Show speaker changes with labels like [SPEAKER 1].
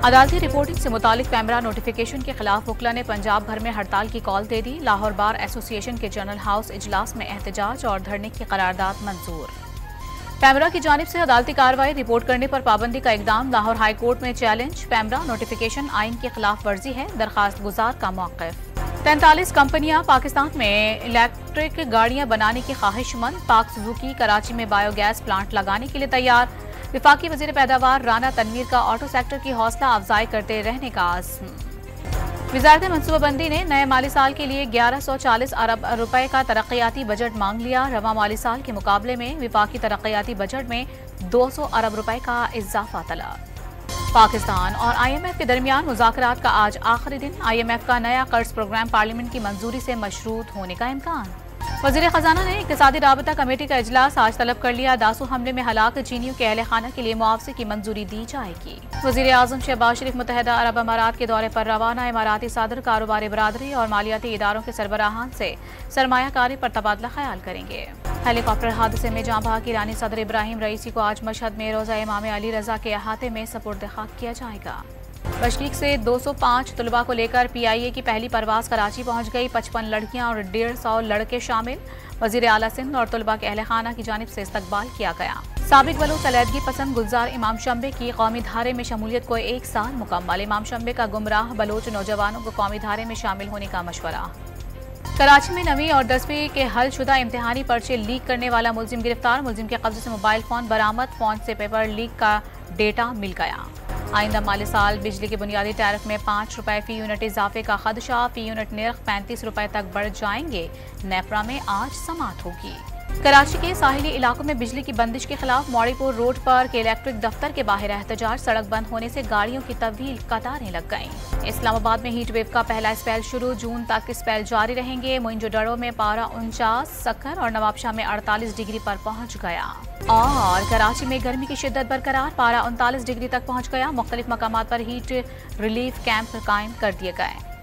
[SPEAKER 1] अदालती रिपोर्टिंग से मुतालिक पैमरा नोटिफिकेशन के खिलाफ वकला ने पंजाब भर में हड़ताल की कॉल दे दी। लाहौर बार एसोसिएशन के जनरल हाउस इजलास में एहतजाज और धरने की करारदाद मंजूर। पैमरा की जानिब से अदालती कार्रवाई रिपोर्ट करने पर पाबंदी का इकदाम लाहौर हाई कोर्ट में चैलेंज। पैमरा नोटिफिकेशन आइन की खिलाफ वर्जी है, दरखास्त गुजार का मौक़िफ़। 43 कंपनियां पाकिस्तान में इलेक्ट्रिक गाड़ियां बनाने की ख्वाहिशमंद। पाक सुजुकी कराची में बायोगैस प्लांट लगाने के लिए तैयार। विफाकी वज़ीर पैदावार राना तनवीर का ऑटो सेक्टर की हौसला अफजाई करते रहने का आज़्म। वज़ारत मनसूबाबंदी ने नए माली साल के लिए 1140 अरब रुपए का तरक्याती बजट मांग लिया। रवा माली साल के मुकाबले में विफाकी तरक्याती बजट में 200 अरब रुपए का इजाफा तलब। पाकिस्तान और IMF के दरमियान मुज़ाकरात का आज आखिरी दिन। IMF का नया कर्ज प्रोग्राम पार्लियामेंट की मंजूरी से मशरूत होने का इम्कान। वज़ीर ख़जाना ने इक़्तिसादी राबता कमेटी का इजलास आज तलब कर लिया। दासू हमले में हलाक चीनियों के अहले खाना के लिए मुआवजे की मंजूरी दी जाएगी। वज़ीर आज़म शहबाज शरीफ मुत्तहिदा अरब अमारात के दौरे पर रवाना। इमाराती सदर कारोबारी बरादरी और मालियाती इदारों के सरबराहान से सरमायाकारी पर तबादला ख्याल करेंगे। हेलीकॉप्टर हादसे में जाँ बहक ईरानी सदर इब्राहिम रईसी को आज मशहद में रोज़ा इमाम अली रज़ा के अहाते में सपुर्द खाक किया जाएगा। बशनीक से 205 तलबा को लेकर PIA की पहली परवाज कराची पहुंच गई। 55 लड़कियां और 150 लड़के शामिल। वज़ीर आला सिंध और तलबा के अहले खाना की जानिब से इस्तकबाल किया गया। साबिक बलोच अलहदगी पसंद गुलजार इमाम शंबे की कौमी धारे में शमूलियत को 1 साल मुकम्मल। इमाम शंबे का गुमराह बलोच नौजवानों को कौमी धारे में शामिल होने का मशवरा। कराची में 9वीं और 10वीं के हल शुदा इम्तिहानी पर्चे लीक करने वाला मुलजिम गिरफ्तार। मुलजिम के कब्जे से मोबाइल फोन बरामद। फोन से पेपर लीक का डेटा मिल गया। आइंदा माली साल बिजली के बुनियादी टैरिफ में 5 रुपए फी यूनिट इजाफे का खदशा। फी यूनिट निर्ख 35 रुपए तक बढ़ जाएंगे। नेपरा में आज समाअत होगी। कराची के साहिली इलाकों में बिजली की बंदिश के खिलाफ मौड़ीपुर रोड पर के इलेक्ट्रिक दफ्तर के बाहर एहतजाज। सड़क बंद होने से गाड़ियों की तवील कतारें लग गईं। इस्लामाबाद में हीट वेव का पहला स्पेल शुरू। जून तक स्पेल जारी रहेंगे। मोइंजोदड़ो में पारा 49, सक्कर और नवाबशाह में 48 डिग्री पर पहुंच गया। और कराची में गर्मी की शिद्दत बरकरार। पारा 39 डिग्री तक पहुंच गया। मुख्तलिफ मकामात पर हीट रिलीफ कैंप कायम कर दिए गए।